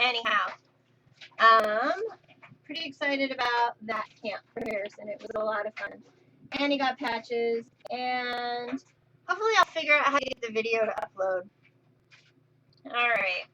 anyhow, pretty excited about that camp for Harrison. It was a lot of fun. And he got patches, and hopefully I'll figure out how to get the video to upload. All right.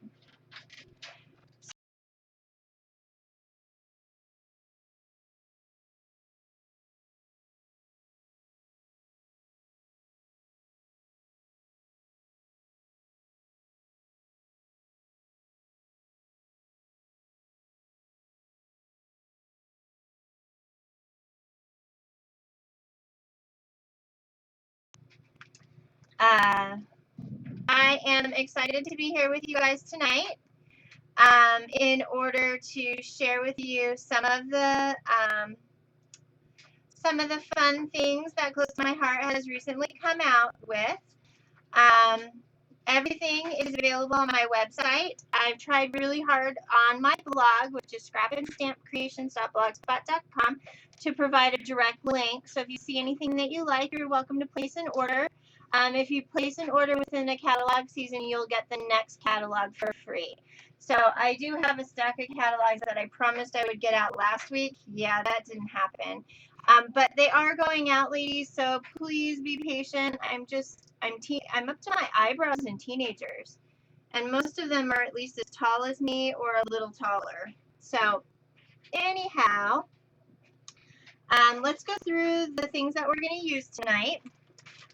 I am excited to be here with you guys tonight in order to share with you some of the fun things that Close to My Heart has recently come out with. Everything is available on my website. I've tried really hard on my blog, which is scrapandstampcreations.blogspot.com, to provide a direct link. So if you see anything that you like, you're welcome to place an order. If you place an order within the catalog season, you'll get the next catalog for free. So I do have a stack of catalogs that I promised I would get out last week. Yeah, that didn't happen. But they are going out, ladies, so please be patient. I'm up to my eyebrows in teenagers, and most of them are at least as tall as me or a little taller. So anyhow, let's go through the things that we're going to use tonight.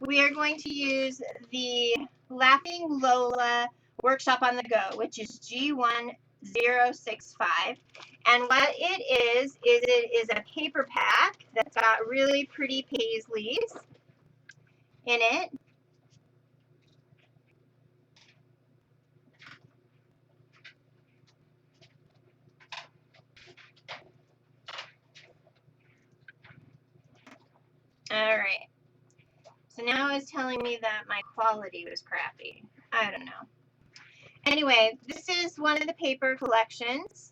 We are going to use the Laughing Lola Workshop on the Go, which is G1065. And what it is it is a paper pack that's got really pretty paisleys in it. All right. So now it's telling me that my quality was crappy. I don't know. Anyway, this is one of the paper collections.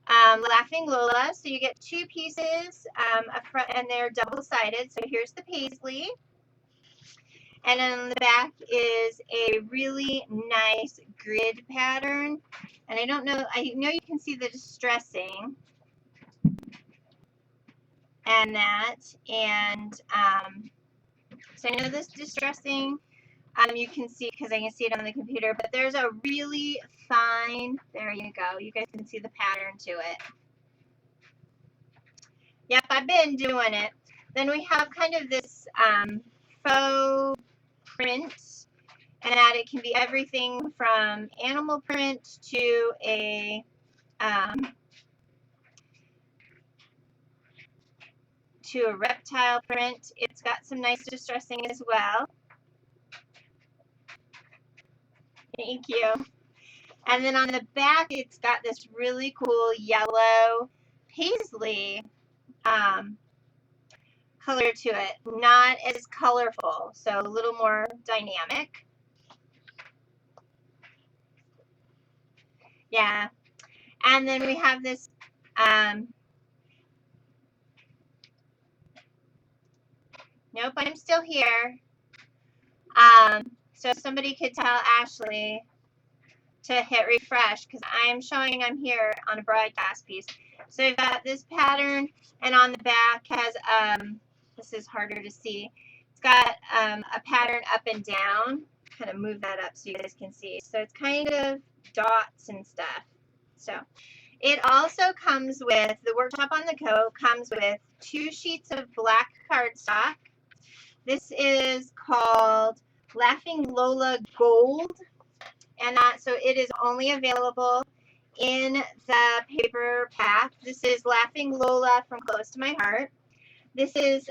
Laughing Lola. So you get two pieces up front, and they're double-sided. So here's the paisley. And on the back is a really nice grid pattern. And I know you can see the distressing and that. And so I know this distressing, you can see, because I can see it on the computer, but there's a really fine, there you go. You guys can see the pattern to it. Yep, I've been doing it. Then we have kind of this faux print, and that it can be everything from animal print to a reptile print. It's got some nice distressing as well. Thank you. And then on the back, it's got this really cool yellow paisley color to it. Not as colorful, so a little more dynamic. Yeah. And then we have this nope, I'm still here. So somebody could tell Ashley to hit refresh, because I'm showing I'm here on a broadcast piece. So we've got this pattern, and on the back has, this is harder to see, it's got a pattern up and down. Kind of move that up so you guys can see. So it's kind of dots and stuff. So it also comes with, the Workshop on the Go comes with 2 sheets of black cardstock. This is called Laughing Lola Gold, and so it is only available in the paper pack. This is Laughing Lola from Close to My Heart. This is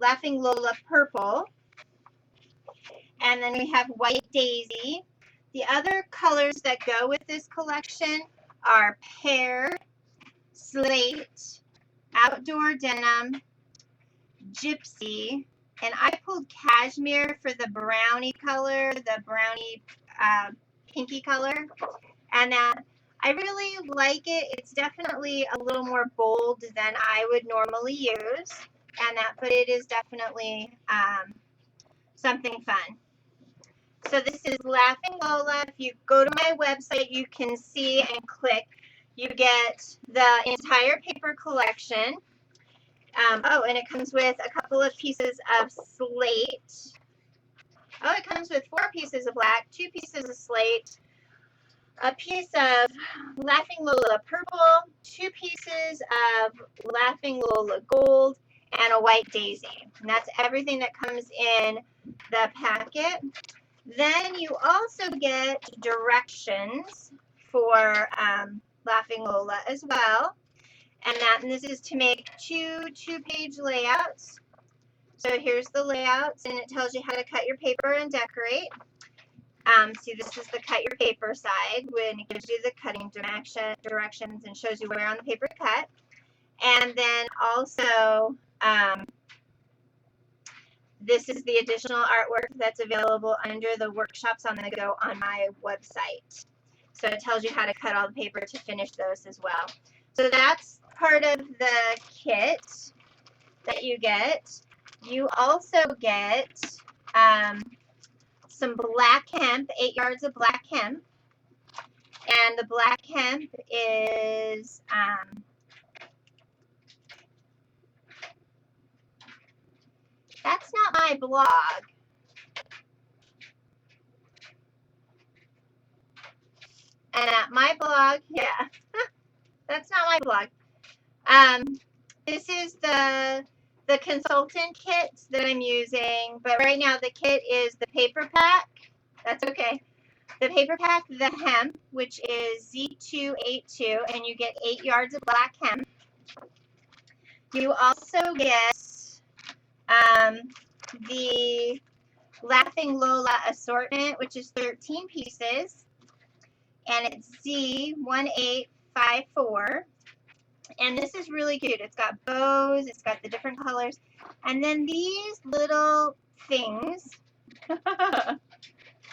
Laughing Lola Purple, and then we have White Daisy. The other colors that go with this collection are Pear, Slate, Outdoor Denim, Gypsy, and I pulled Cashmere for the brownie color, the brownie pinky color. And I really like it. It's definitely a little more bold than I would normally use, but it is definitely something fun. So this is Laughing Lola. If you go to my website, you can see and click. You get the entire paper collection. Oh, and it comes with a couple of pieces of slate. Oh, it comes with 4 pieces of black, 2 pieces of slate, a piece of Laughing Lola purple, 2 pieces of Laughing Lola gold, and a white daisy. And that's everything that comes in the packet. Then you also get directions for Laughing Lola as well. And this is to make 2 2-page layouts. So here's the layouts, and it tells you how to cut your paper and decorate. See, this is the cut your paper side when it gives you the cutting directions and shows you where on the paper to cut. And then also, this is the additional artwork that's available under the workshops on the go on my website. So it tells you how to cut all the paper to finish those as well. So that's part of the kit that you get. You also get some black hemp, 8 yards of black hemp. And the black hemp is that's not my blog. And at my blog, yeah, that's not my blog. This is the consultant kit that I'm using, but right now the kit is the paper pack. That's okay. The paper pack, the hemp, which is Z282, and you get 8 yards of black hemp. You also get the Laughing Lola assortment, which is 13 pieces, and it's Z1854. And this is really cute. It's got bows, it's got the different colors, and then these little things,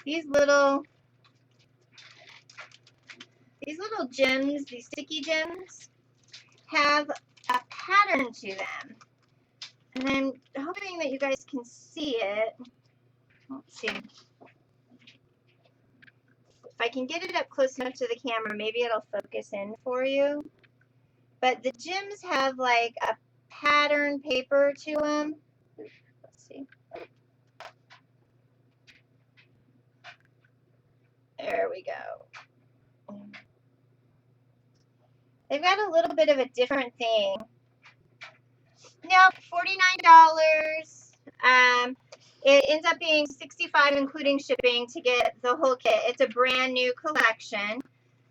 these little gems, these sticky gems, have a pattern to them. And I'm hoping that you guys can see it. Let's see. If I can get it up close enough to the camera, maybe it'll focus in for you. But the gems have like a pattern paper to them. Let's see. There we go. They've got a little bit of a different thing. Nope, $49. It ends up being $65 including shipping to get the whole kit. It's a brand new collection.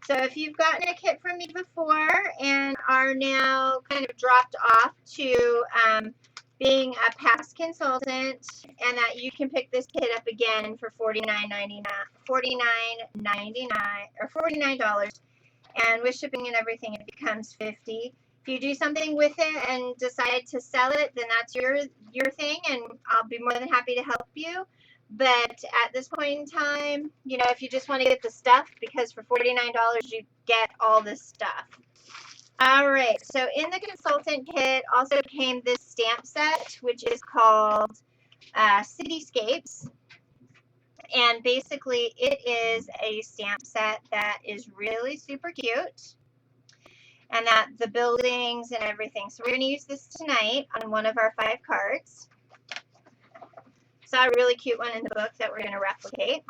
So if you've gotten a kit from me before and are now kind of dropped off to being a past consultant, and that you can pick this kit up again for $49.99 or $49, and with shipping and everything it becomes $50. If you do something with it and decide to sell it, then that's your thing, and I'll be more than happy to help you. But at this point in time, you know, if you just want to get the stuff, because for $49 you get all this stuff. All right, so in the consultant kit also came this stamp set, which is called Cityscapes. And basically it is a stamp set that is really super cute, and that the buildings and everything. So we're going to use this tonight on one of our 5 cards. Saw a really cute one in the book that we're going to replicate.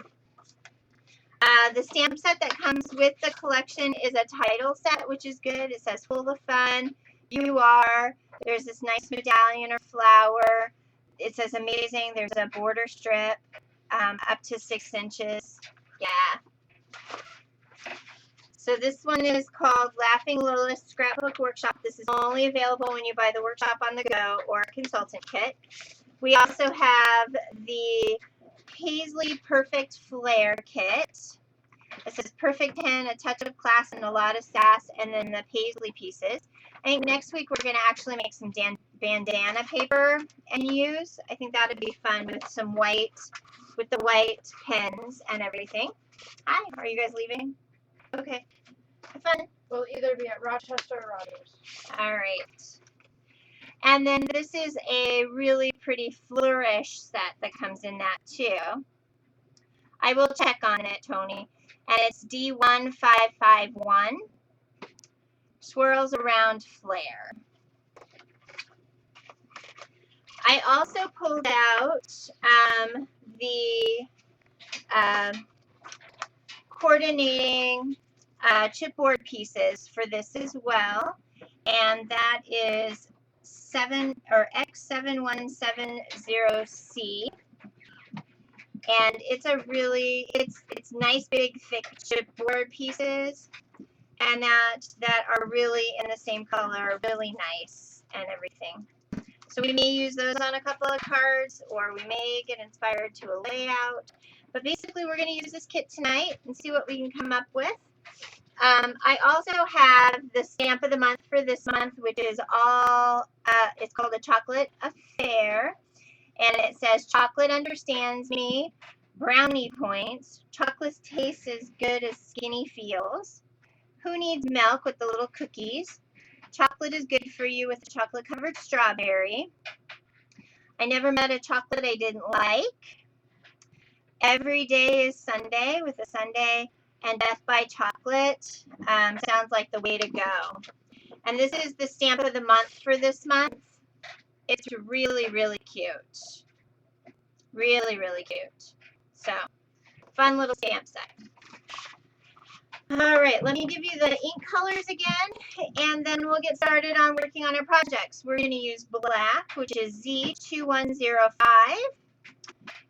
The stamp set that comes with the collection is a title set, which is good. It says full of fun, you are. There's this nice medallion or flower. It says amazing. There's a border strip up to 6 inches. Yeah. So this one is called Laughing Lola Scrapbook Workshop. This is only available when you buy the Workshop on the Go or Consultant Kit. We also have the Paisley Perfect Flair Kit. It says perfect hen, a touch of class, and a lot of sass, and then the Paisley pieces. I think next week we're going to actually make some bandana paper and use. I think that would be fun with some white, with the white pens and everything. Hi, are you guys leaving? Okay. Have fun. We'll either be at Rochester or Rogers. All right. And then this is a really pretty flourish set that comes in that too. I will check on it, Tony. And it's D1551. Swirls around flare. I also pulled out the coordinating chipboard pieces for this as well, and that is X7170C, and it's a really it's nice big thick chipboard pieces, and that are really in the same color, really nice and everything. So we may use those on a couple of cards, or we may get inspired to a layout. But basically, we're going to use this kit tonight and see what we can come up with. I also have the stamp of the month for this month, which is all, it's called a Chocolate Affair. And it says, chocolate understands me, brownie points, chocolate tastes as good as skinny feels. Who needs milk with the little cookies? Chocolate is good for you with a chocolate covered strawberry. I never met a chocolate I didn't like. Every day is Sunday with a Sunday and Death by Chocolate. Sounds like the way to go. And this is the stamp of the month for this month. It's really, really cute. Really, really cute. So, fun little stamp set. All right, let me give you the ink colors again, and then we'll get started on working on our projects. We're going to use black, which is Z2105.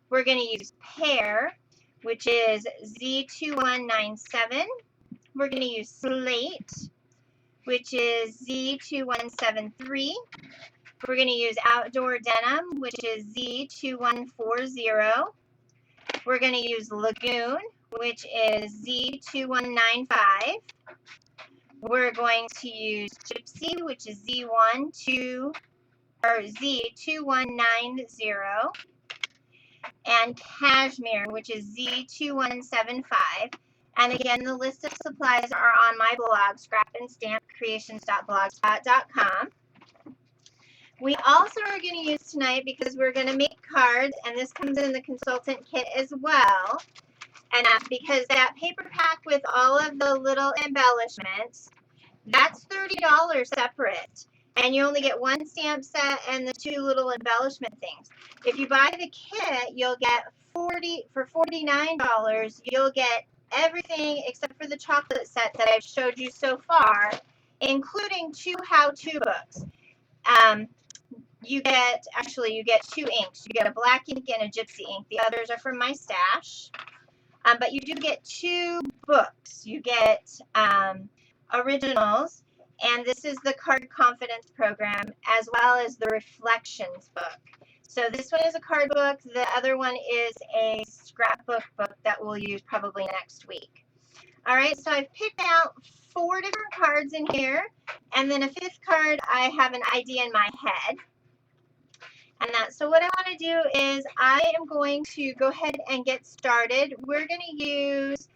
We're going to use pear, which is Z2197. We're going to use slate, which is Z2173. We're going to use outdoor denim, which is Z2140. We're going to use lagoon, which is Z2195. We're going to use gypsy, which is Z2190. And cashmere, which is Z2175. And again, the list of supplies are on my blog, scrapandstampcreations.blogspot.com. We also are going to use tonight, because we're going to make cards, and this comes in the consultant kit as well. And because that paper pack with all of the little embellishments, that's $30 separate. And you only get one stamp set and the two little embellishment things. If you buy the kit, you'll get for $49, you'll get everything except for the chocolate set that I've showed you so far, including 2 how-to books. You get two inks. You get a black ink and a gypsy ink. The others are from my stash. But you do get 2 books. You get originals, and this is the Card Confidence program, as well as the Reflections book. So this one is a card book. The other one is a scrapbook book that we'll use probably next week. All right, so I've picked out 4 different cards in here, and then a 5th card I have an idea in my head. So what I want to do is I am going to go ahead and get started. We're going to use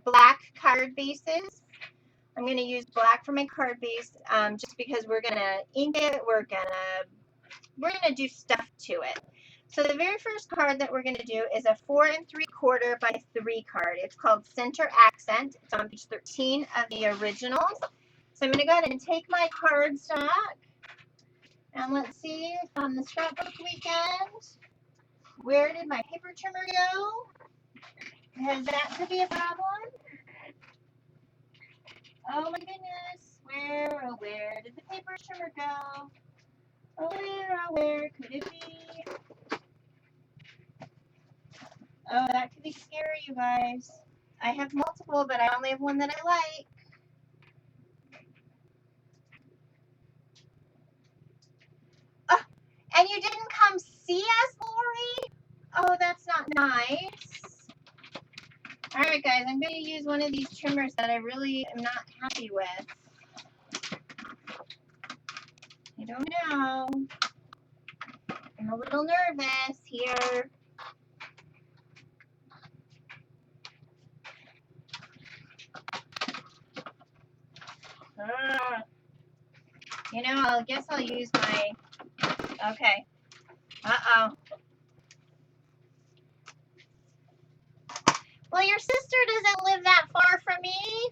black card bases. I'm going to use black for my card base, just because we're going to ink it. We're going to do stuff to it. So the very first card that we're going to do is a 4 3/4 by 3 card. It's called Center Accent. It's on page 13 of the originals. So I'm going to go ahead and take my cardstock. And let's see, on the scrapbook weekend, where did my paper trimmer go? Because that could be a problem. Oh my goodness, where did the paper trimmer go? Where could it be? Oh, that could be scary, you guys. I have multiple, but I only have one that I like. Oh, and you didn't come see us, Lori? Oh, that's not nice. All right, guys, I'm going to use one of these trimmers that I really am not happy with. I don't know. I'm a little nervous here. You know, I guess I'll use my, okay. Uh-oh. your sister doesn't live that far from me.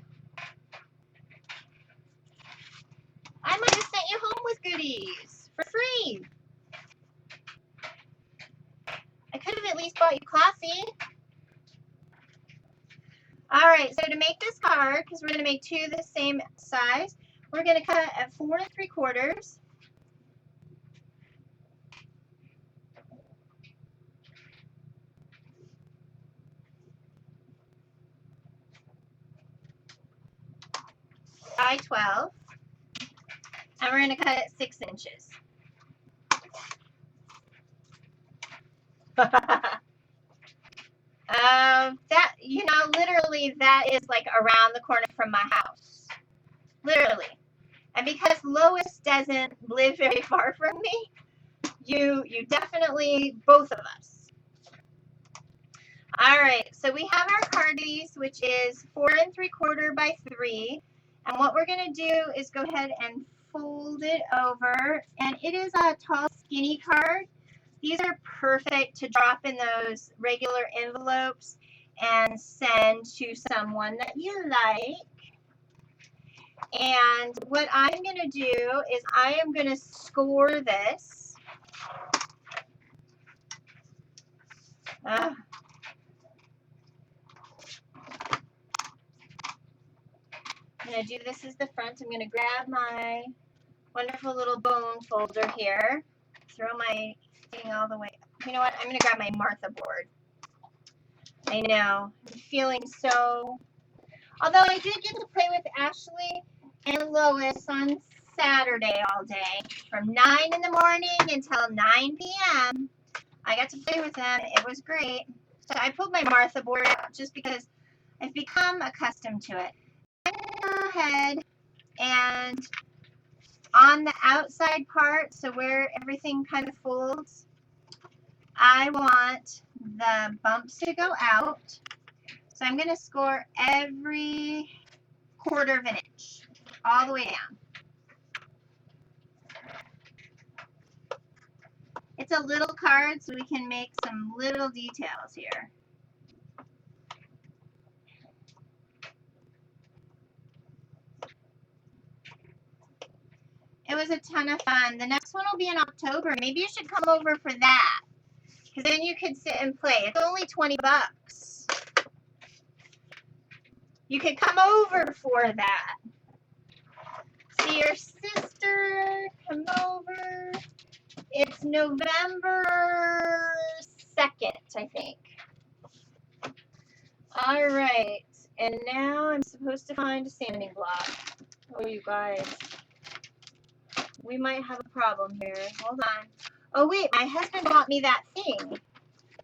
I might have sent you home with goodies for free. I could have at least bought you coffee. All right, so to make this card, because we're going to make two the same size, we're going to cut at 4 3/4. By 12, and we're going to cut it 6 inches. That, you know, literally that is like around the corner from my house. Literally. And because Lois doesn't live very far from me, you definitely, both of us. All right, so we have our card piece, which is 4 3/4 by 3. And what we're going to do is go ahead and fold it over. And it is a tall, skinny card. These are perfect to drop in those regular envelopes and send to someone that you like. And what I'm going to do is I am going to score this. I'm going to do this as the front. I'm going to grab my wonderful little bone folder here. Throw my thing all the way up. You know what? I'm going to grab my Martha board. I know. I'm feeling so... Although I did get to play with Ashley and Lois on Saturday all day. From 9 in the morning until 9 p.m. I got to play with them. It was great. So I pulled my Martha board out just because I've become accustomed to it. I'm going to go ahead and on the outside part, so where everything kind of folds, I want the bumps to go out. So I'm going to score every 1/4 inch all the way down. It's a little card, so we can make some little details here. It was a ton of fun. The next one will be in October. Maybe you should come over for that, because then you could sit and play. It's only 20 bucks. You could come over for that. See your sister, come over. It's November 2nd, I think. All right, and now I'm supposed to find a sanding block. Oh, you guys, we might have a problem here. Hold on. Oh, wait, my husband bought me that thing.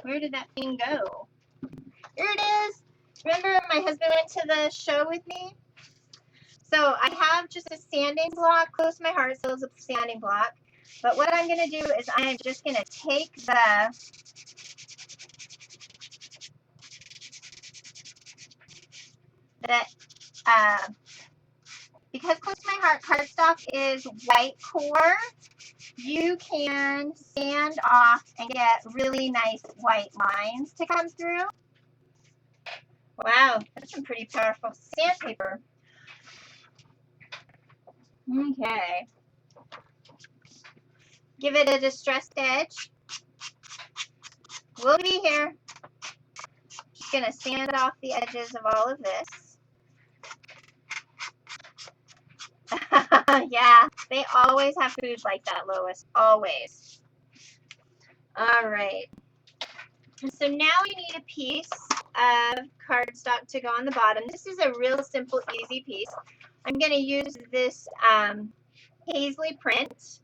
Where did that thing go? Here it is. Remember my husband went to the show with me? So I have just a sanding block, close to my heart, so it's a sanding block. But what I'm going to do is I am just going to take because close to my heart cardstock is white core, you can sand off and get really nice white lines to come through. Wow, that's some pretty powerful sandpaper. Okay. Give it a distressed edge. We'll be here. Just going to sand off the edges of all of this. Yeah, they always have food like that, Lois. Always. All right. So now we need a piece of cardstock to go on the bottom. This is a real simple, easy piece. I'm going to use this paisley print,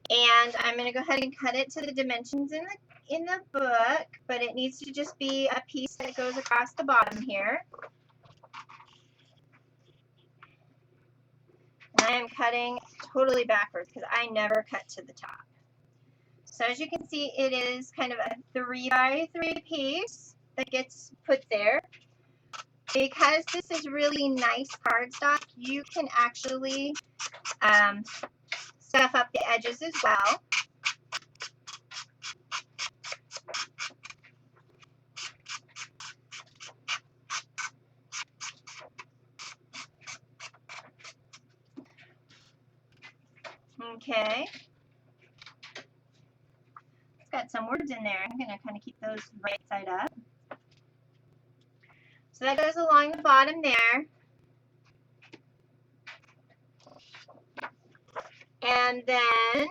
and I'm going to go ahead and cut it to the dimensions in the book, but it needs to just be a piece that goes across the bottom here. And I am cutting totally backwards because I never cut to the top. So as you can see, it is kind of a 3 by 3 piece that gets put there. Because this is really nice cardstock, you can actually stuff up the edges as well. Okay. It's got some words in there. I'm going to kind of keep those right side up. So that goes along the bottom there. And then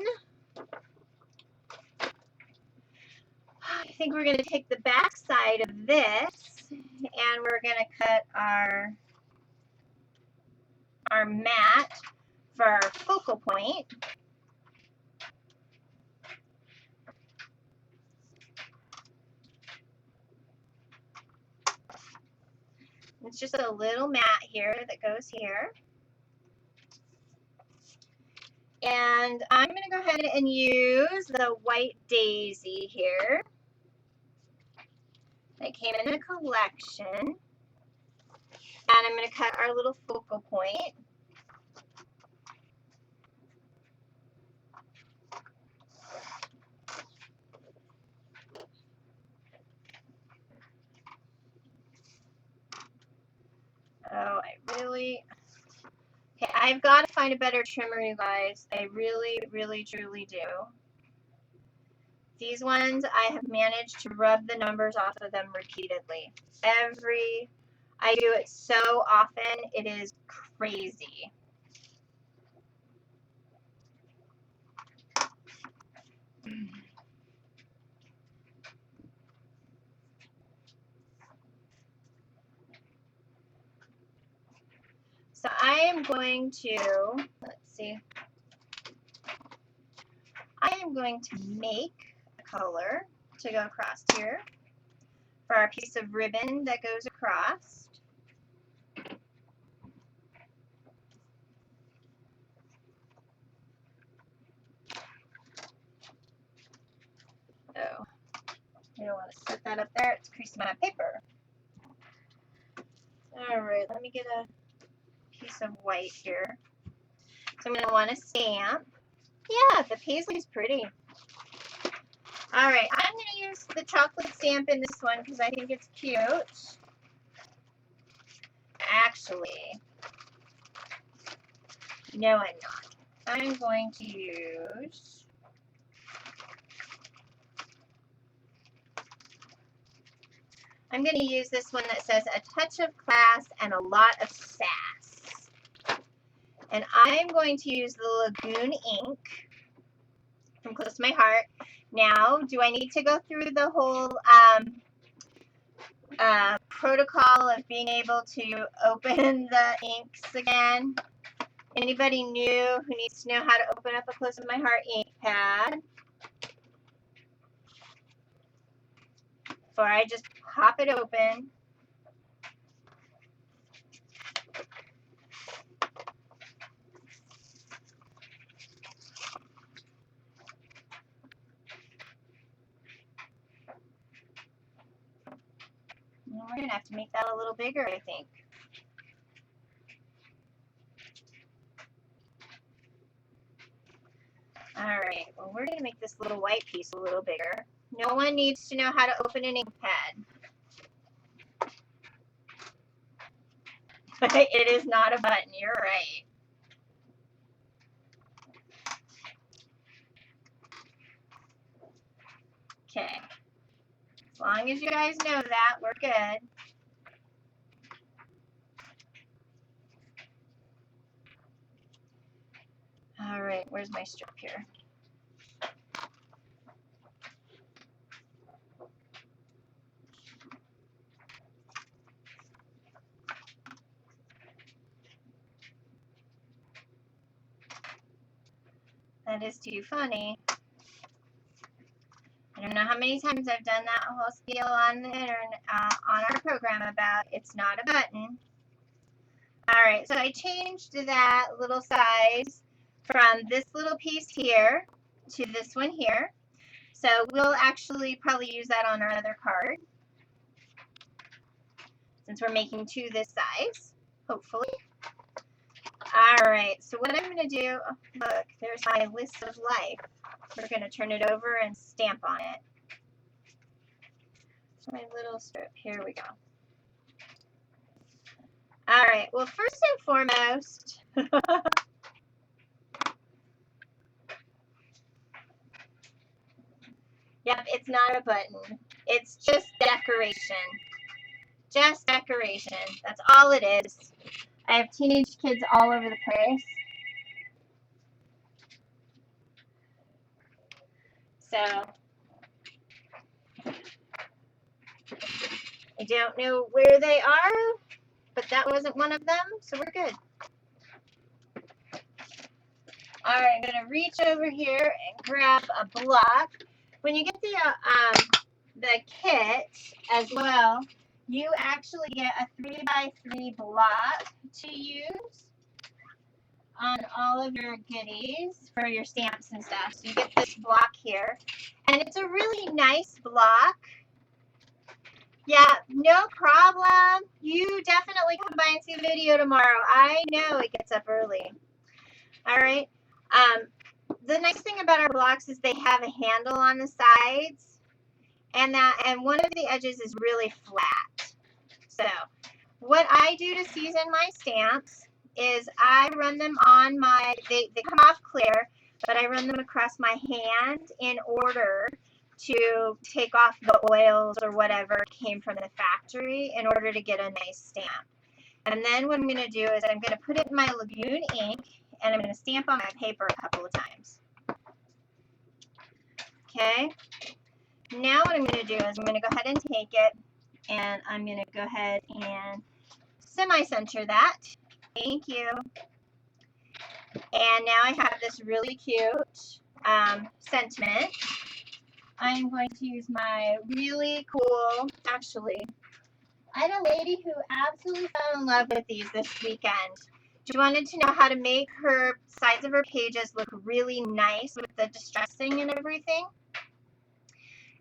I think we're going to take the back side of this and we're going to cut our mat for our focal point. It's just a little mat here that goes here. And I'm going to go ahead and use the white daisy here. That came in a collection. And I'm going to cut our little focal point. Oh, okay, I've got to find a better trimmer, you guys. I really, really, truly do. These ones, I have managed to rub the numbers off of them repeatedly. I do it so often, it is crazy. So I am going to, let's see, I am going to make a color to go across here for our piece of ribbon that goes across. Oh, I don't want to set that up there. It's creasing my paper. All right, let me get a piece of white here. So I'm going to want to stamp. Yeah, the paisley's pretty. All right, I'm going to use the chocolate stamp in this one because I think it's cute. Actually, no, I'm not. I'm going to use this one that says a touch of class and a lot of sass. And I'm going to use the Lagoon ink from Close to My Heart. Now, do I need to go through the whole protocol of being able to open the inks again? Anybody new who needs to know how to open up a Close to My Heart ink pad? Before I just pop it open. We're going to have to make that a little bigger, I think. All right, well, we're going to make this little white piece a little bigger. No one needs to know how to open an ink pad. It is not a button, you're right. Okay, as long as you guys know that, we're good. All right, where's my strip here? That is too funny. I don't know how many times I've done that whole spiel on the internet, on our program about it's not a button. All right, so I changed that little size from this little piece here to this one here. So we'll actually probably use that on our other card since we're making two this size, hopefully. All right, so what I'm going to do, oh, look, there's my list of life. We're going to turn it over and stamp on it. So my little strip, here we go. All right, well, first and foremost, it's not a button. It's just decoration. Just decoration. That's all it is. I have teenage kids all over the place. So I don't know where they are, but that wasn't one of them, so we're good. All right, I'm gonna reach over here and grab a block. When you get the kit as well, you actually get a 3x3 block to use on all of your goodies for your stamps and stuff. So you get this block here, and it's a really nice block. Yeah, no problem. You definitely come by and see the video tomorrow. I know it gets up early. All right. The nice thing about our blocks is they have a handle on the sides, and one of the edges is really flat. So what I do to season my stamps is I run them on they come off clear, but I run them across my hand in order to take off the oils or whatever came from the factory in order to get a nice stamp. And then what I'm going to do is I'm going to put it in my Lagoon ink, and I'm going to stamp on my paper a couple of times. Okay. Now what I'm going to do is I'm going to go ahead and take it, and I'm going to go ahead and semi-center that. Thank you. And now I have this really cute sentiment. I'm going to use my really cool, actually, I had a lady who absolutely fell in love with these this weekend. She wanted to know how to make her sides of her pages look really nice with the distressing and everything.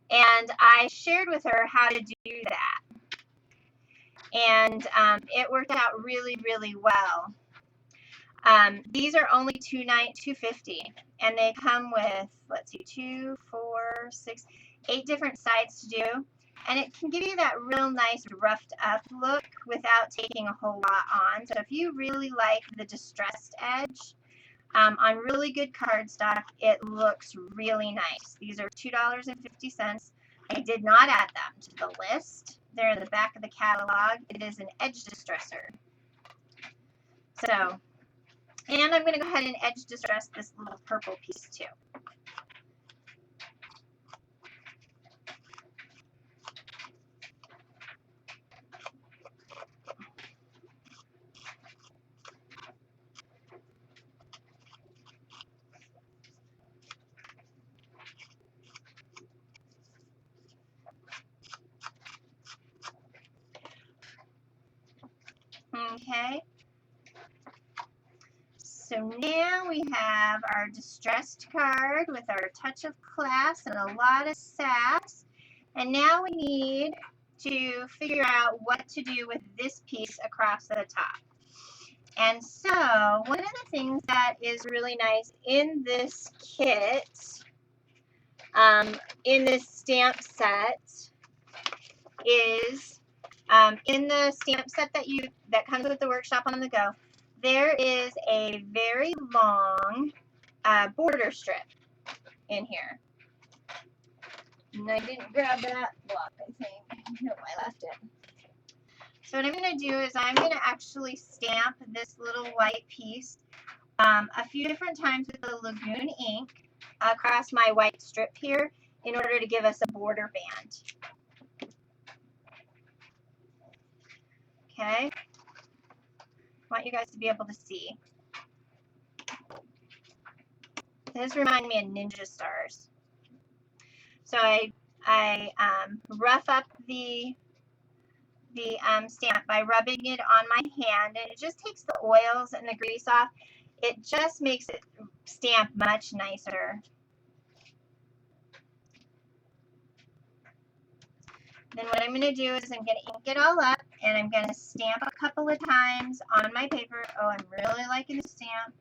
And I shared with her how to do that. And it worked out really, really well. These are only $2.50, and they come with, let's see, 2, 4, 6, 8 different sides to do, and it can give you that real nice roughed up look without taking a whole lot on. So if you really like the distressed edge on really good cardstock, it looks really nice. These are $2.50. I did not add them to the list. They're in the back of the catalog. It is an edge distressor. So, and I'm going to go ahead and edge distress this little purple piece too. Okay. So now we have our distressed card with our touch of class and a lot of sass. And now we need to figure out what to do with this piece across the top. And so one of the things that is really nice in this kit, in this stamp set, is in the stamp set that comes with the workshop on the go, there is a very long border strip in here. And I didn't grab that block, I think. No, I left it. So what I'm going to do is I'm going to actually stamp this little white piece a few different times with the Lagoon ink across my white strip here in order to give us a border band. Okay. I want you guys to be able to see. This reminds me of ninja stars. So I rough up the stamp by rubbing it on my hand, and it just takes the oils and the grease off. It just makes it stamp much nicer. Then what I'm going to do is I'm going to ink it all up, and I'm going to stamp a couple of times on my paper. Oh, I'm really liking the stamp.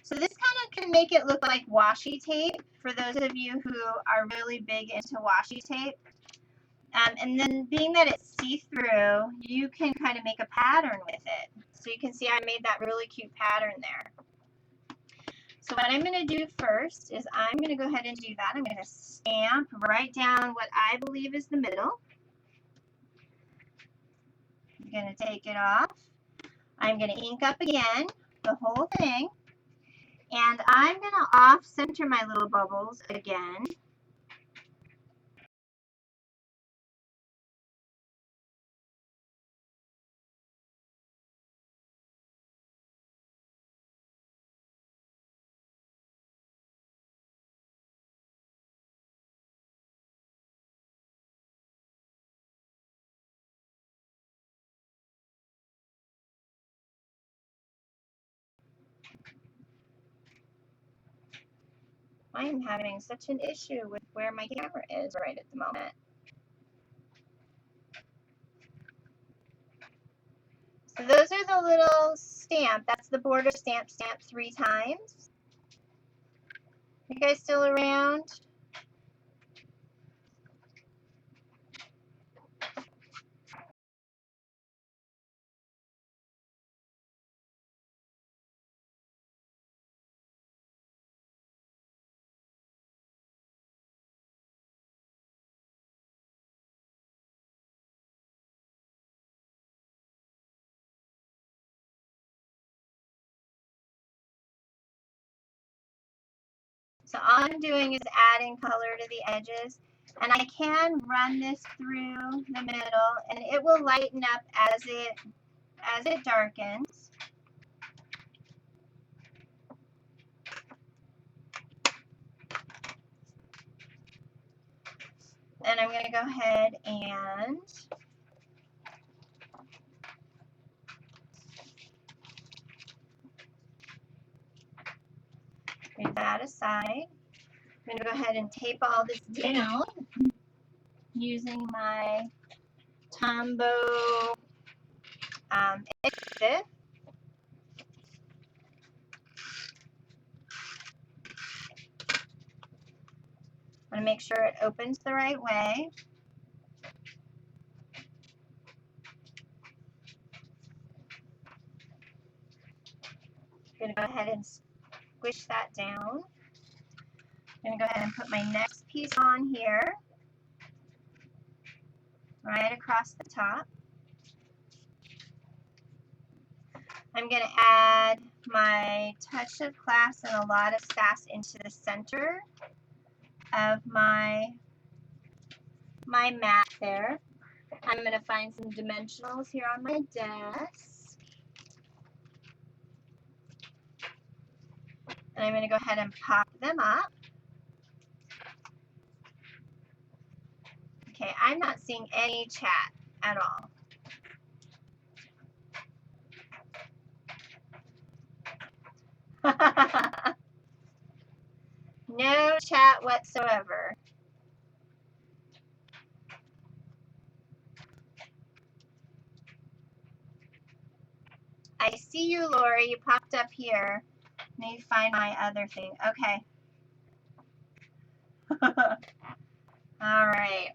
So this kind of can make it look like washi tape for those of you who are really big into washi tape. And then being that it's see-through, you can kind of make a pattern with it. So you can see I made that really cute pattern there. So what I'm going to do first is I'm going to go ahead and do that. I'm going to stamp right down what I believe is the middle. I'm going to take it off. I'm going to ink up again, the whole thing. And I'm going to off-center my little bubbles again. I am having such an issue with where my camera is right at the moment. So those are the little stamp. That's the border stamp, stamped 3 times. You guys still around? So all I'm doing is adding color to the edges, and I can run this through the middle, and it will lighten up as it darkens. And I'm going to go ahead and move that aside. I'm going to go ahead and tape all this down using my Tombow adhesive. I want to make sure it opens the right way. I'm going to go ahead and squish that down. I'm going to go ahead and put my next piece on here, right across the top. I'm going to add my touch of class and a lot of sass into the center of my mat there. I'm going to find some dimensionals here on my desk. And I'm going to go ahead and pop them up. Okay, I'm not seeing any chat at all. No chat whatsoever. I see you, Lori. You popped up here. Let me find my other thing. Okay. All right.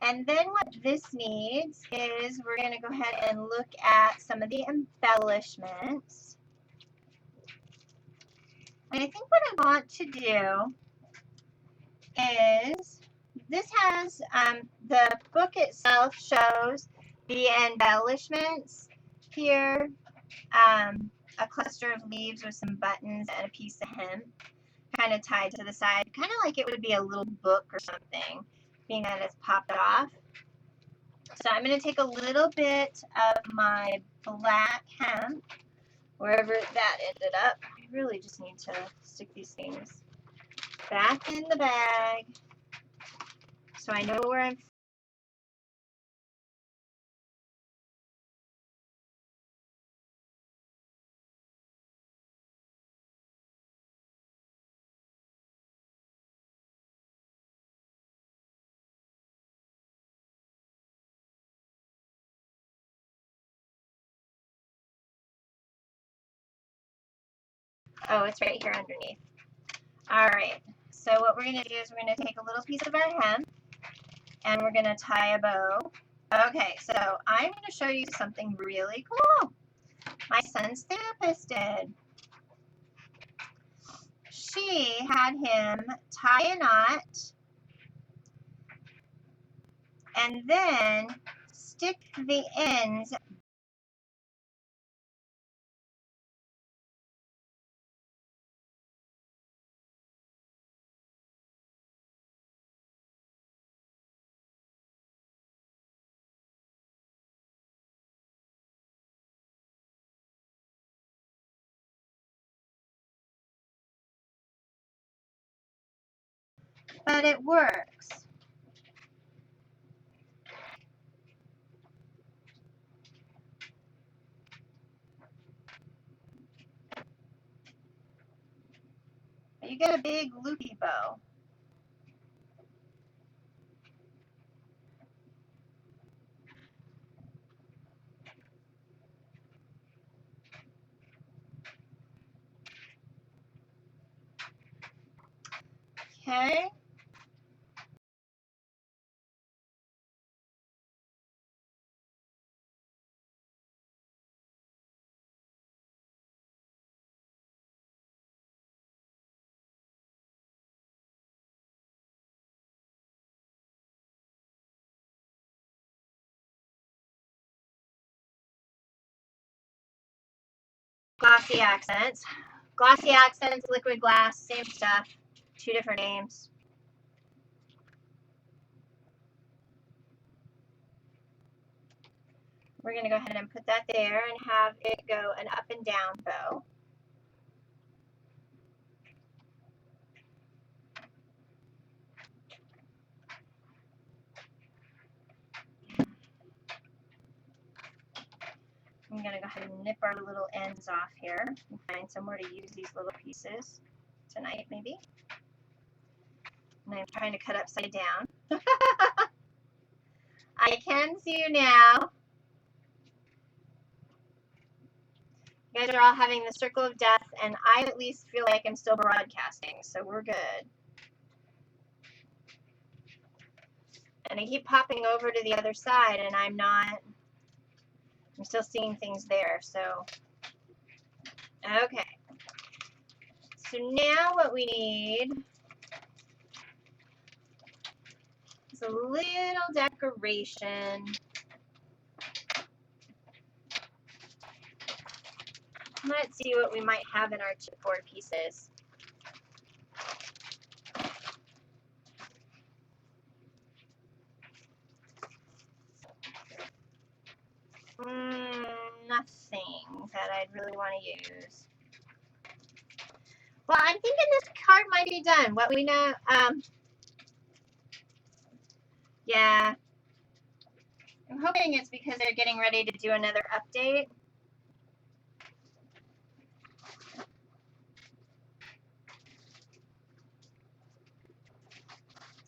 And then what this needs is we're going to go ahead and look at some of the embellishments. And I think what I want to do is, this has, the book itself shows the embellishments here, a cluster of leaves with some buttons and a piece of hemp kind of tied to the side, kind of like it would be a little book or something, being that it's popped off. So I'm going to take a little bit of my black hemp, wherever that ended up. I really just need to stick these things back in the bag so I know where I'm. Oh, it's right here underneath. All right. So what we're going to do is we're going to take a little piece of our hemp and we're going to tie a bow. Okay, so I'm going to show you something really cool. My son's therapist did. She had him tie a knot and then stick the ends. But it works. You get a big loopy bow. Okay. Glossy accents. Glossy accents, liquid glass, same stuff. Two different names. We're going to go ahead and put that there and have it go an up and down bow. I'm going to go ahead and nip our little ends off here and find somewhere to use these little pieces tonight maybe. And I'm trying to cut upside down. I can see you now. You guys are all having the circle of death, and I at least feel like I'm still broadcasting, so we're good. And I keep popping over to the other side, and I'm still seeing things there, so. Okay. So now what we need is a little decoration. Let's see what we might have in our chipboard pieces. Nothing that I'd really want to use. Well, I'm thinking this card might be done. What we know, yeah. I'm hoping it's because they're getting ready to do another update.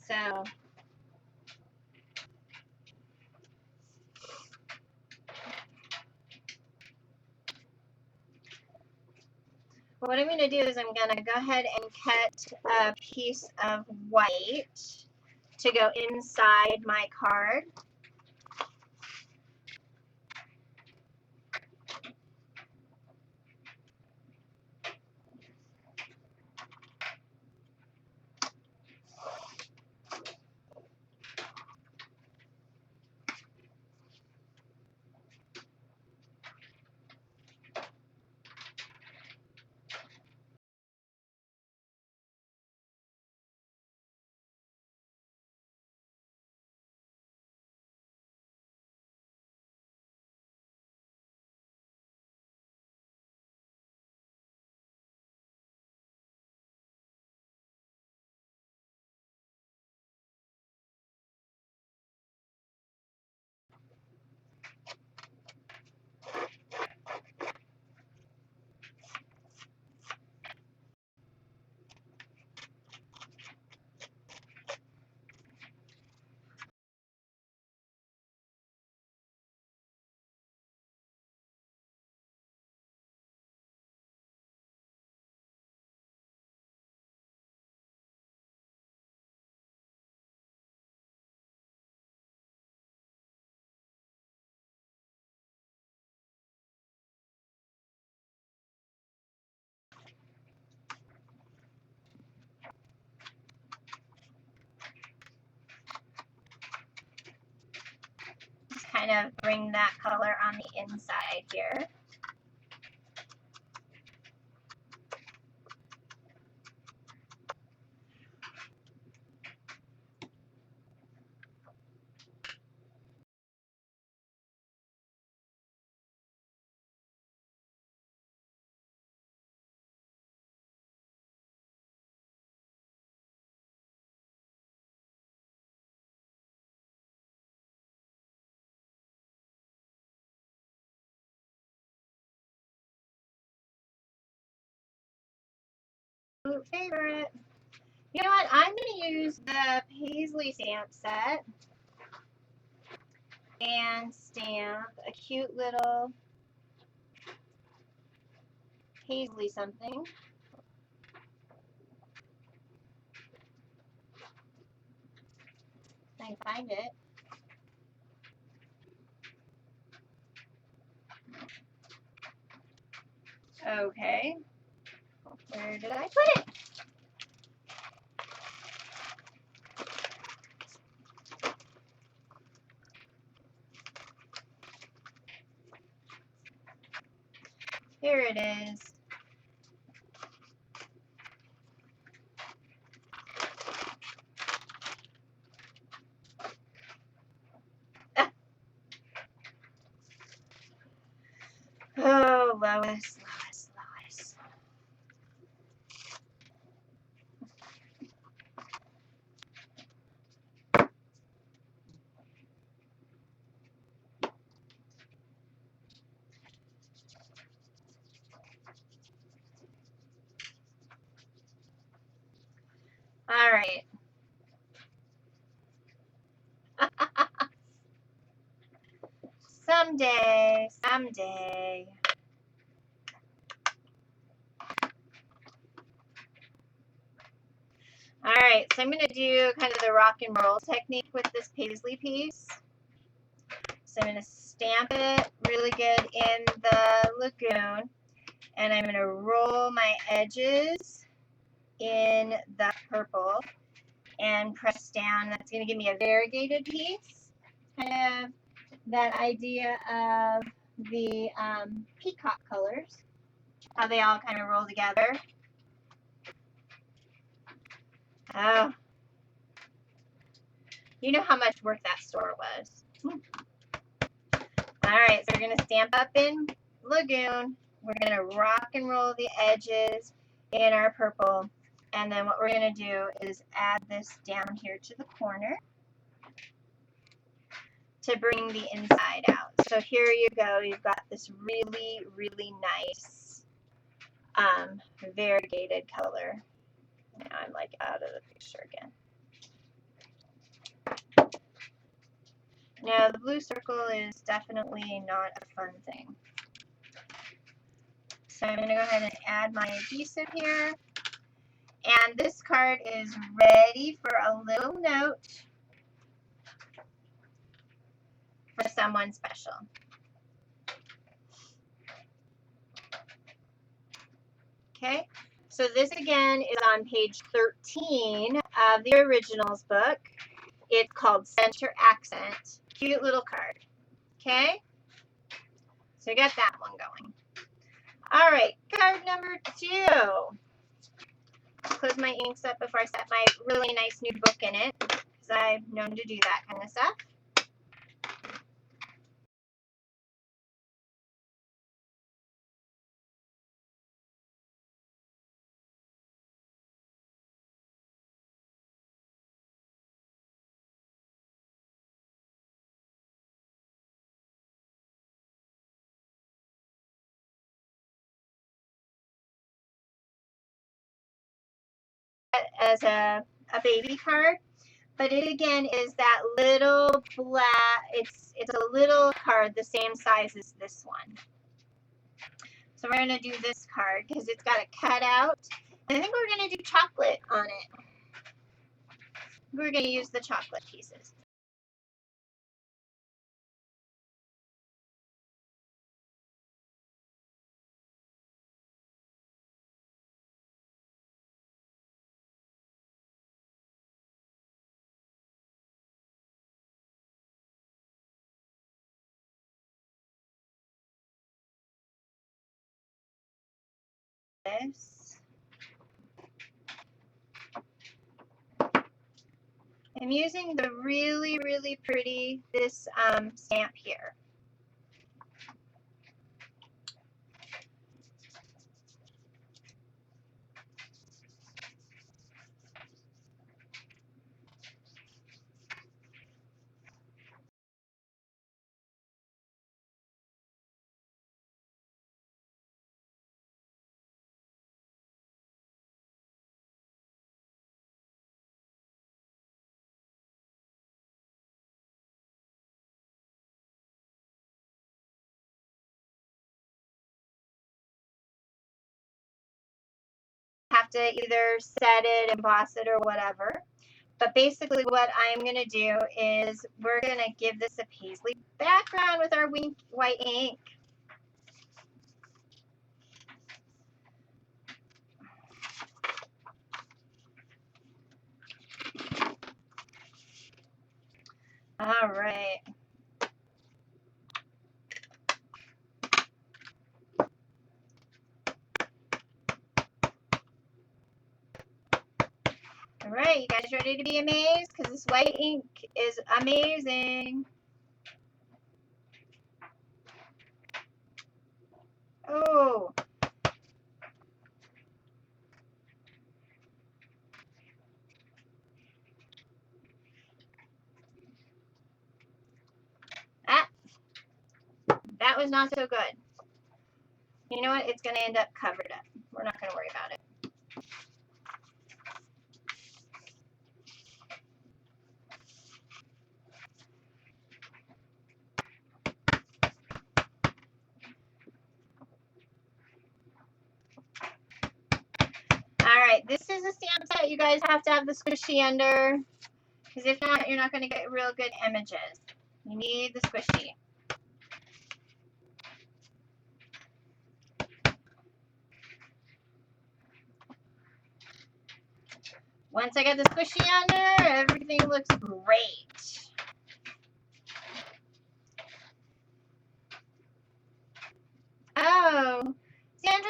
So, what I'm going to do is I'm going to go ahead and cut a piece of white to go inside my card. kind of bring that color on the inside here. Favorite. You know what? I'm going to use the Paisley stamp set and stamp a cute little Paisley something. I can find it. Okay. Where did I put it? Here it is. Oh, Lois, Lois, Lois. All right. Someday, someday. All right, so I'm going to do kind of the rock and roll technique with this Paisley piece. So I'm going to stamp it really good in the lagoon, and I'm going to roll my edges in the purple and press down. That's going to give me a variegated piece, kind of that idea of the peacock colors, how they all kind of roll together. Oh, you know how much work that store was. All right, so we're going to stamp up in lagoon. We're going to rock and roll the edges in our purple. And then what we're going to do is add this down here to the corner to bring the inside out. So here you go. You've got this really, really nice variegated color. Now I'm like out of the picture again. Now the blue circle is definitely not a fun thing. So I'm going to go ahead and add my adhesive here. And this card is ready for a little note for someone special. Okay, so this again is on page 13 of the originals book. It's called Center Accent. Cute little card. Okay, so you got that one going. All right, card number 2. Close my inks up before I set my really nice new book in it, because I'm known to do that kind of stuff. As a baby card, but it again is that little black, it's a little card the same size as this one. So we're going to do this card because it's got a cutout, and I think we're going to do chocolate on it. We're going to use the chocolate pieces. this. I'm using the really, really pretty, this stamp here. Have to either set it, emboss it, or whatever. But basically what I'm going to do is we're going to give this a paisley background with our white ink. All right. All right, you guys ready to be amazed? Because this white ink is amazing. Oh. Ah, that was not so good. You know what? It's going to end up covered up. We're not going to worry about it. All right, this is a stamp set. You guys have to have the squishy under, because if not, you're not going to get real good images. You need the squishy. Once I get the squishy under, everything looks great. Oh, Sandra,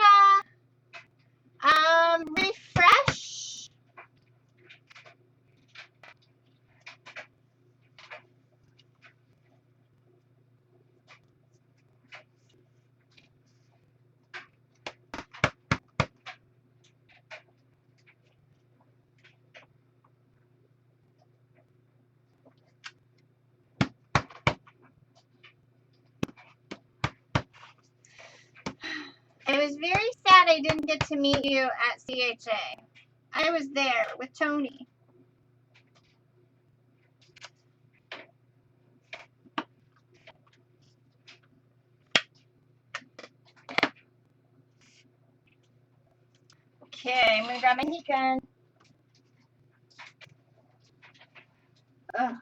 refresh. It was very sad I didn't get to meet you at CHA. I was there with Tony. Okay, I'm gonna grab my heat gun. Ugh.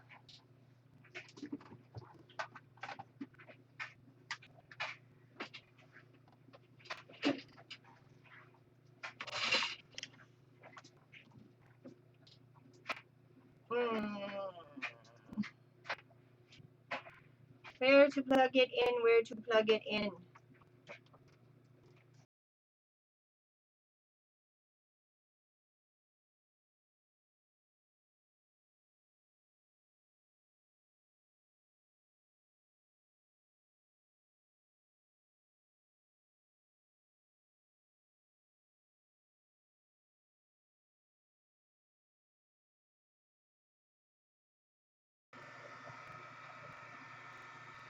Where to plug it in, where to plug it in.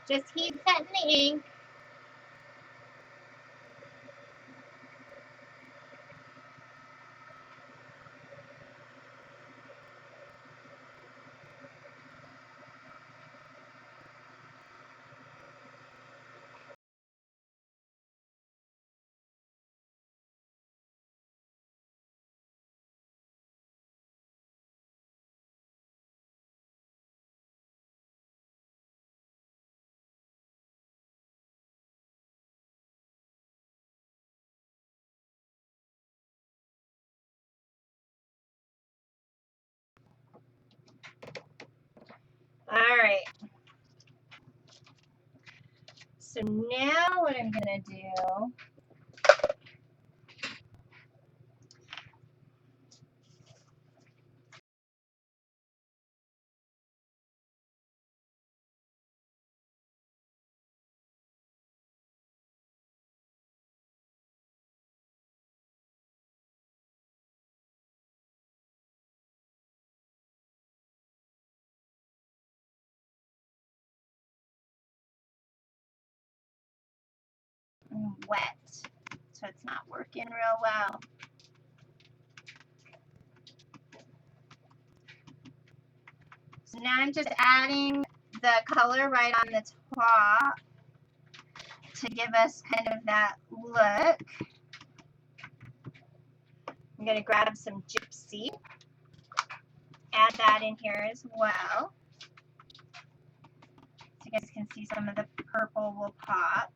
Just heat setting the ink. All right. So now what I'm gonna do getting wet, so it's not working real well. So now I'm just adding the color right on the top to give us kind of that look. I'm going to grab some gypsy, add that in here as well. So you guys can see some of the purple will pop.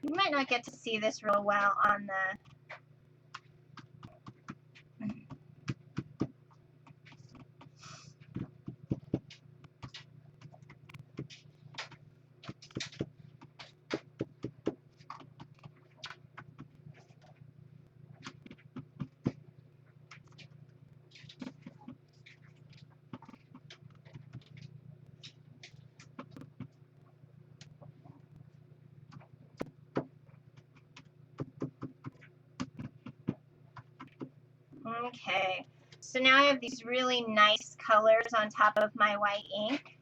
You might not get to see this real well on the Okay, so now I have these really nice colors on top of my white ink.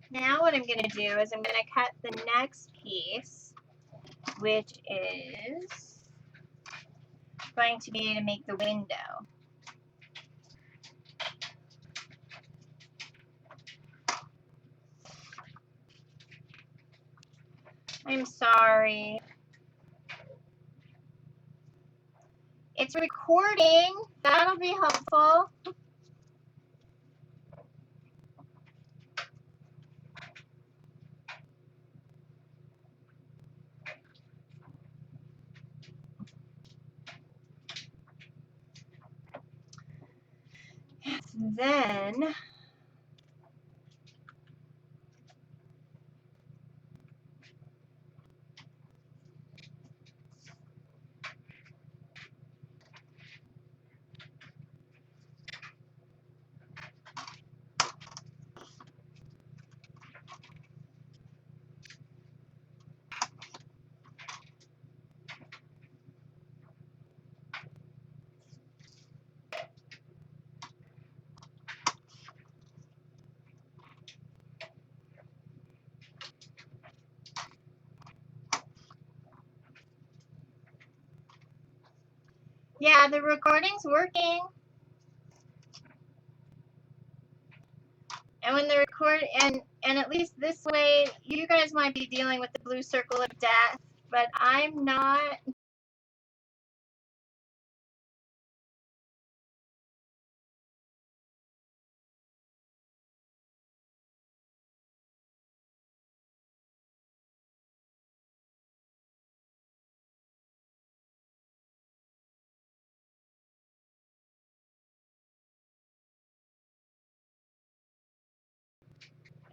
Now what I'm going to do is I'm going to cut the next piece, which is going to be to make the window. I'm sorry. It's recording. That'll be helpful. Then yeah, the recording's working. And when the and at least this way, you guys might be dealing with the blue circle of death, but I'm not.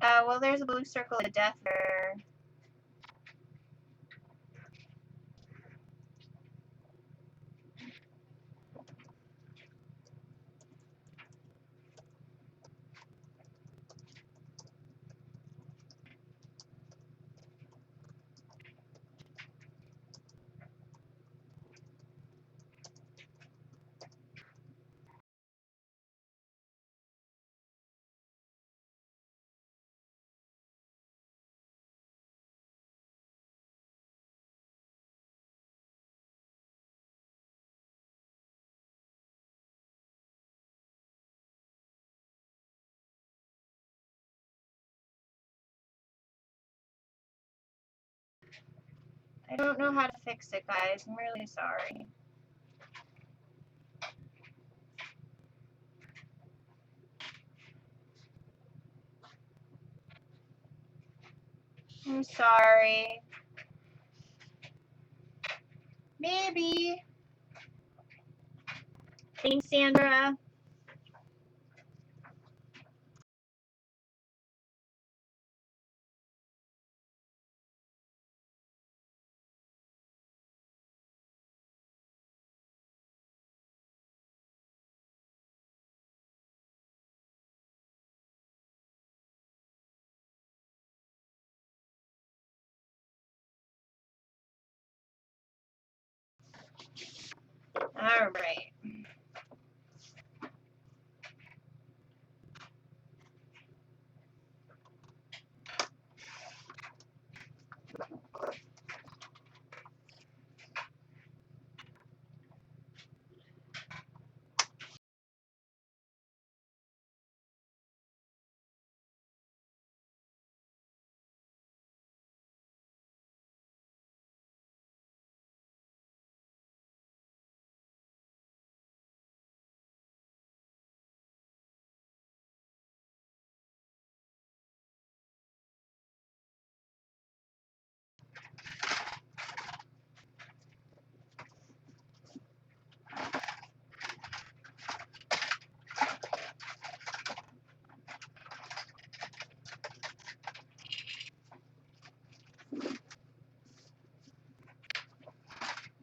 Well, there's a blue circle of death there. I don't know how to fix it, guys. I'm really sorry. I'm sorry. Maybe. Thanks, Sandra. All right.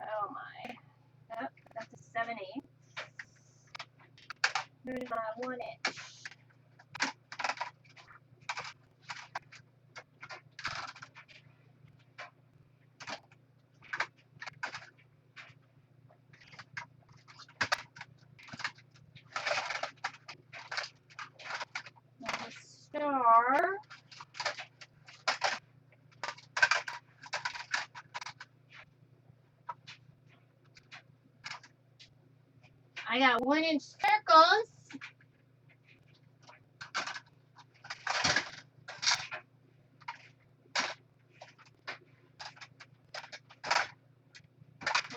Oh my. Yep, that's a 7/8. Here's my 1 inch. And the star. I got 1 inch circles.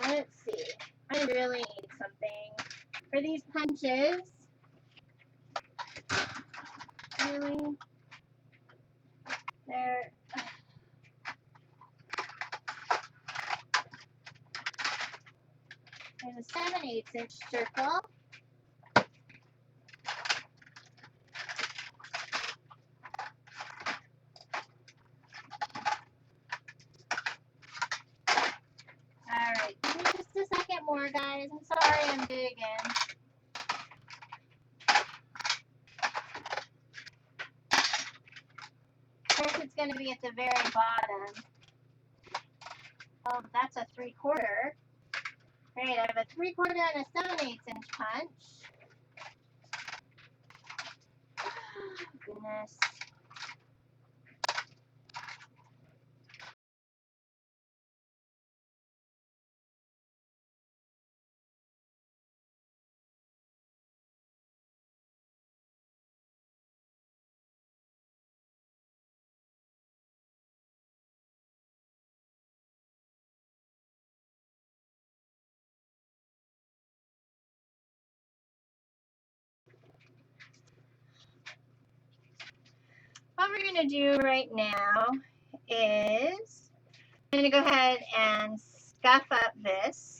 Let's see. I really need something for these punches. Really? There. There's a 7/8 inch circle. Alright, give me just a second more, guys. I'm sorry I'm digging. First, it's going to be at the very bottom. Oh, that's a 3/4. Great, I have a 3/4 and a 7/8 inch punch. Goodness. What we're going to do right now is I'm going to go ahead and scuff up this.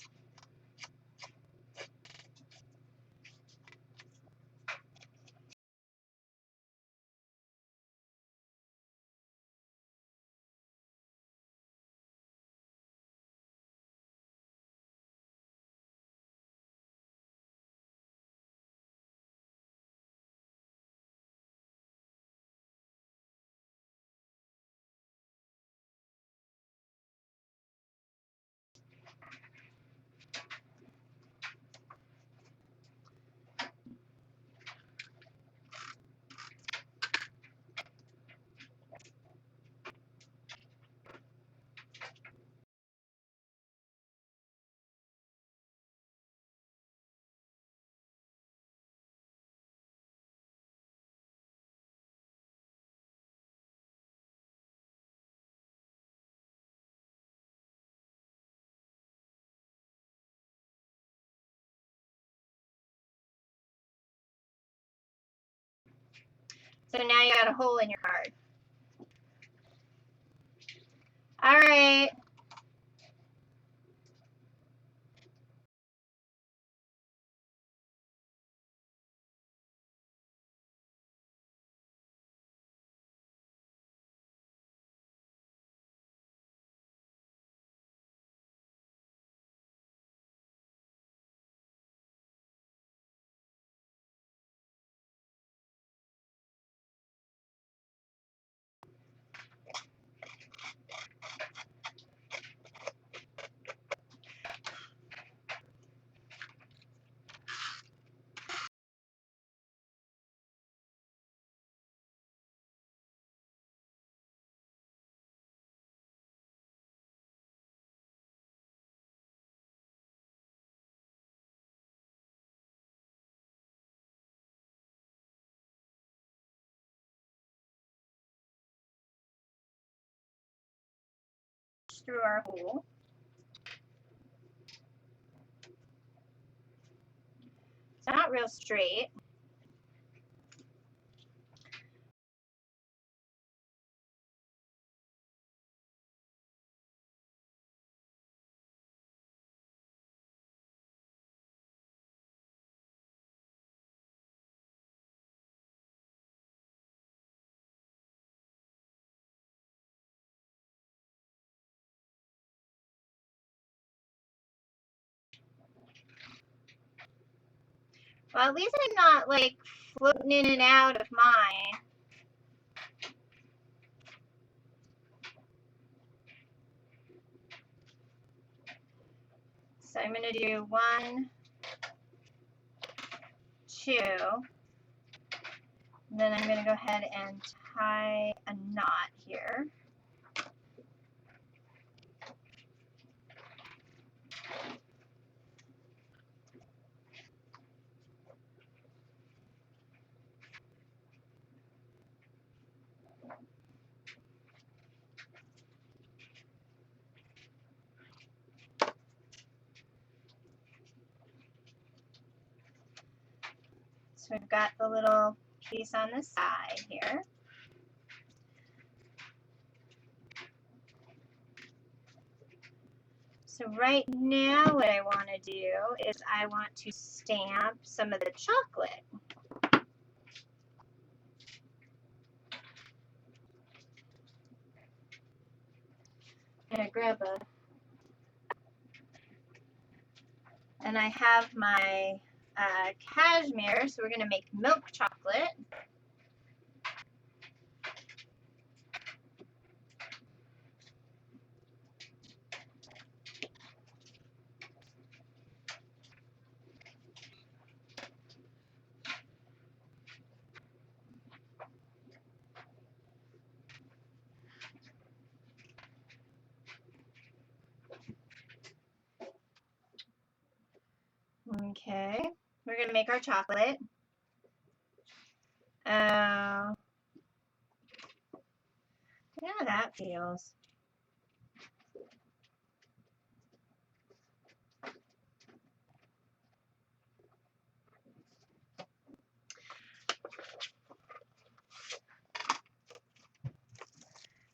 So now you got a hole in your card. All right. through our hole. It's not real straight. Well, at least I'm not like floating in and out of mine. So I'm going to do 1, 2, and then I'm going to go ahead and tie a knot here. So we've got the little piece on the side here. So right now what I want to do is I want to stamp some of the chocolate. I'm going to grab and I have my cashmere, so we're going to make milk chocolate. Okay, we're going to make our chocolate. See how that feels.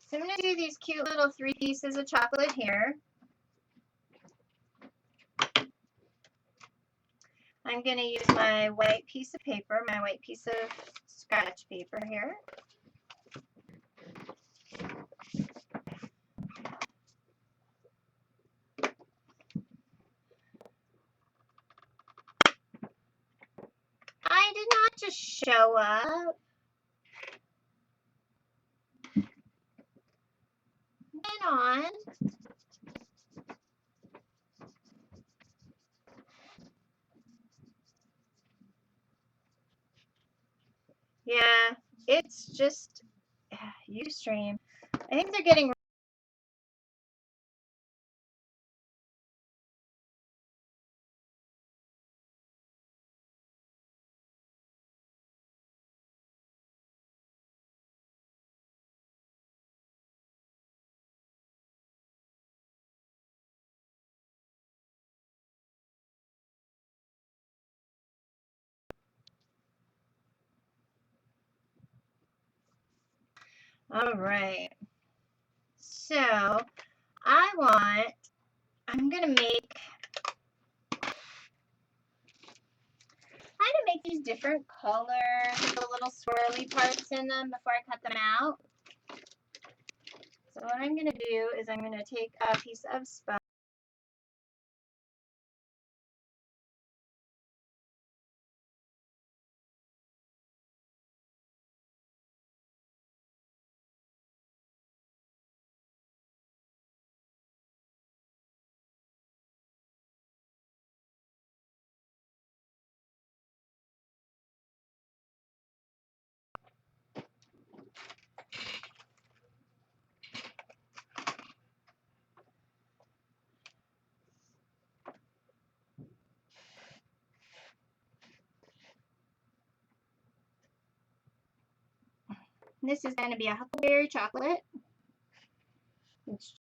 So I'm going to do these cute little 3 pieces of chocolate here. I'm going to use my white piece of paper, my white piece of scratch paper here. I did not just show up. Went on. Yeah, it's just Ustream. I think they're getting. All right. So I'm gonna make these different colors, the little swirly parts in them before I cut them out. So what I'm gonna do is I'm gonna take a piece of sponge. This is gonna be a huckleberry chocolate. It's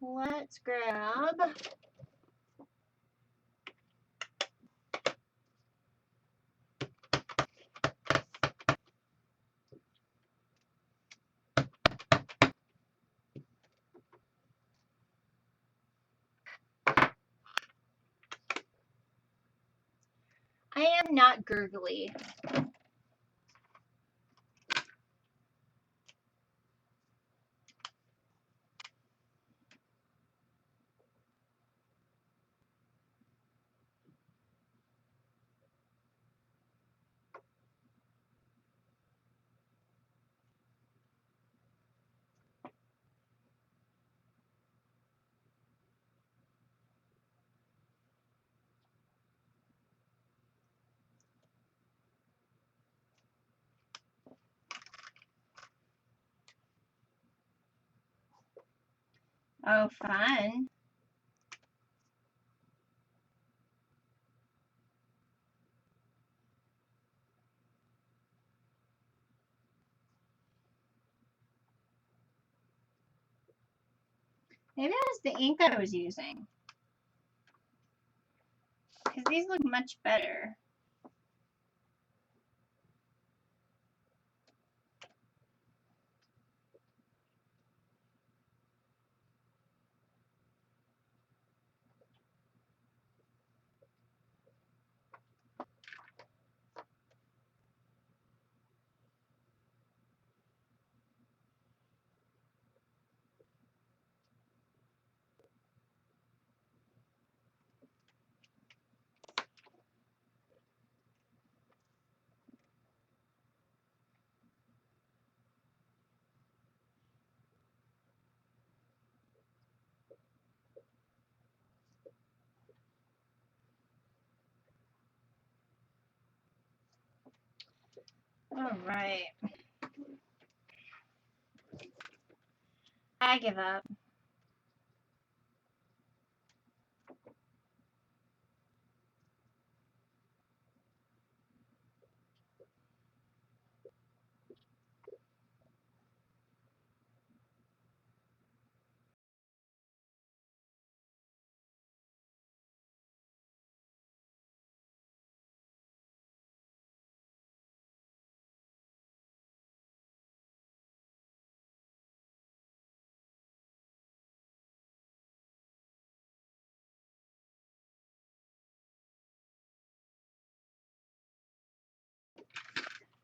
Let's grab I am not gurgly. Oh, fun. Maybe that was the ink I was using. Because these look much better. All right. I give up.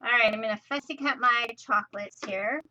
All right, I'm going to fussy cut my chocolates here.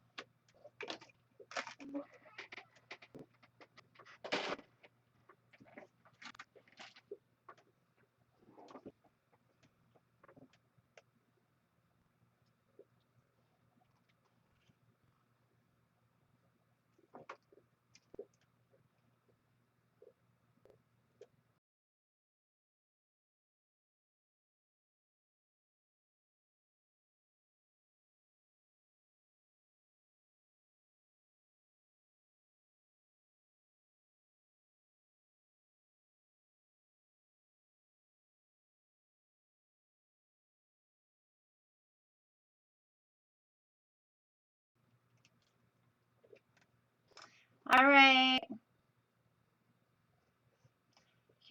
All right. You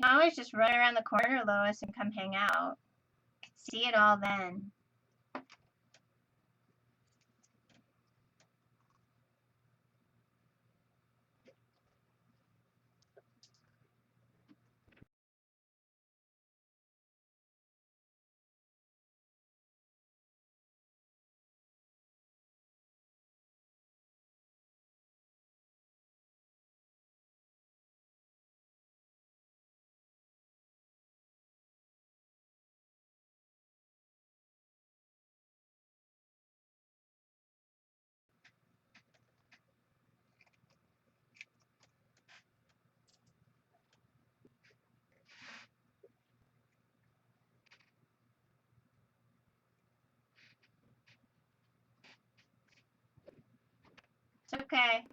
can always just run around the corner, Lois, and come hang out. See it all then. Okay.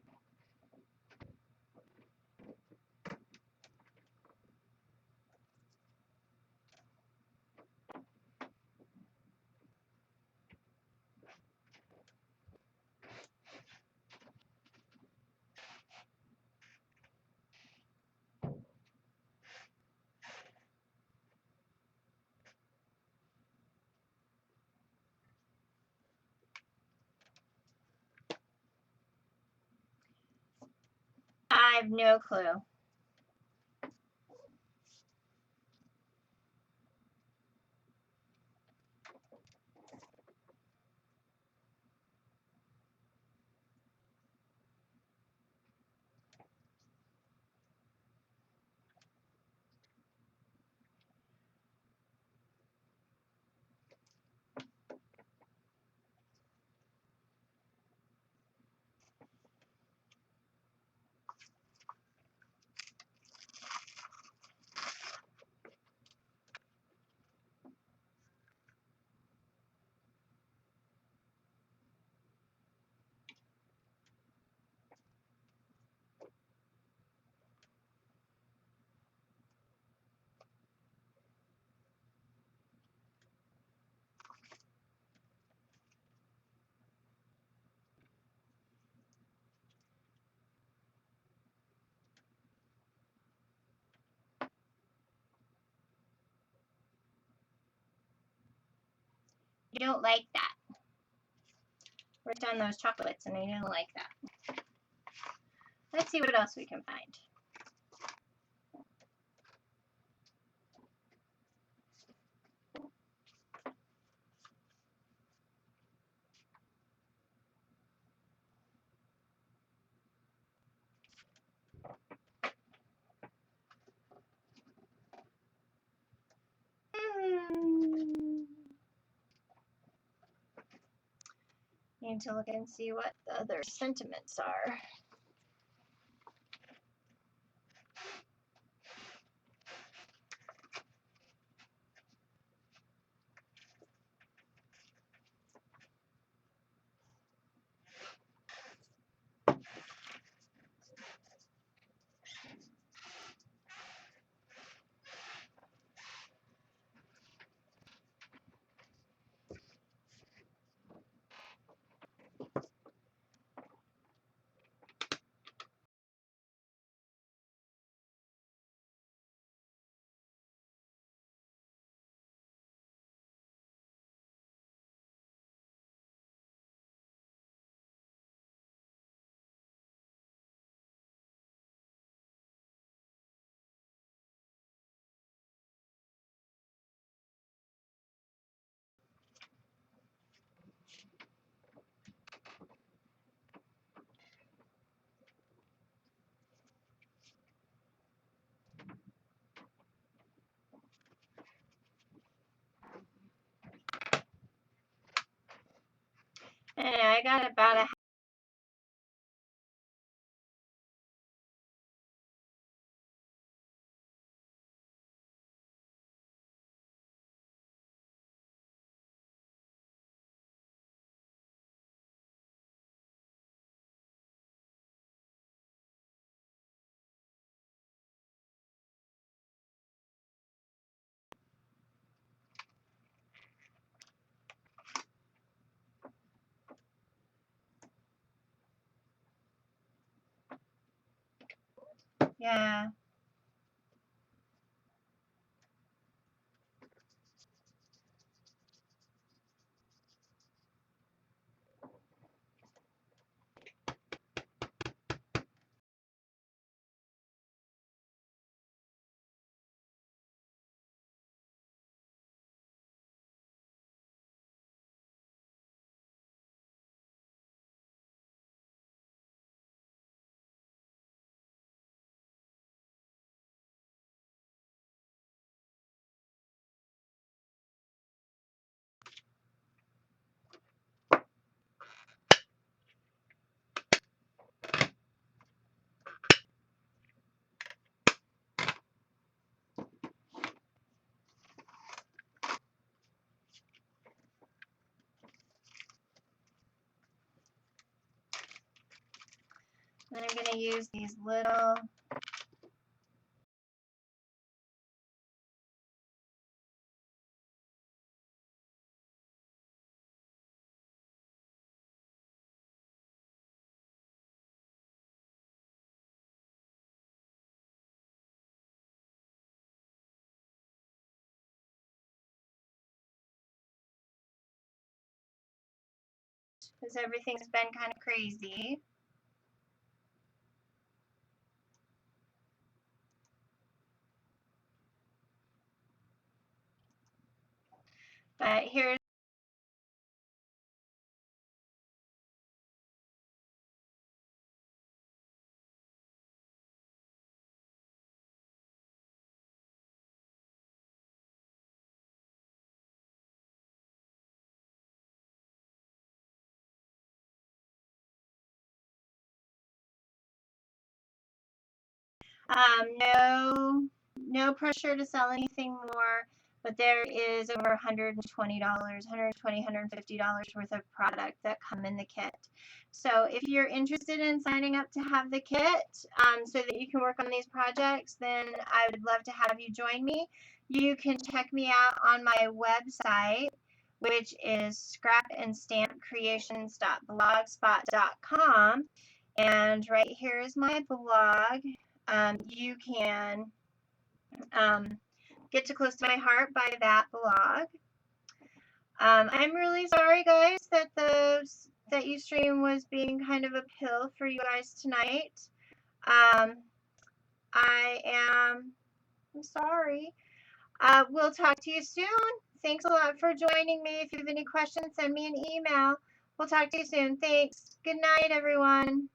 I have no clue. You don't like that. Worked on those chocolates and I didn't like that. Let's see what else we can find. Need to look and see what the other sentiments are. And I got about a yeah. I'm going to use these little because everything's been kind of crazy. But here's no pressure to sell anything more, but there is over $120, $120, $150 worth of product that come in the kit. So if you're interested in signing up to have the kit so that you can work on these projects, then I would love to have you join me. You can check me out on my website, which is scrapandstampcreations.blogspot.com. And right here is my blog. You can get too close to my heart by that blog. I'm really sorry, guys, that that Ustream was being kind of a pill for you guys tonight. I'm sorry. We'll talk to you soon. Thanks a lot for joining me. If you have any questions, send me an email. We'll talk to you soon. Thanks. Good night, everyone.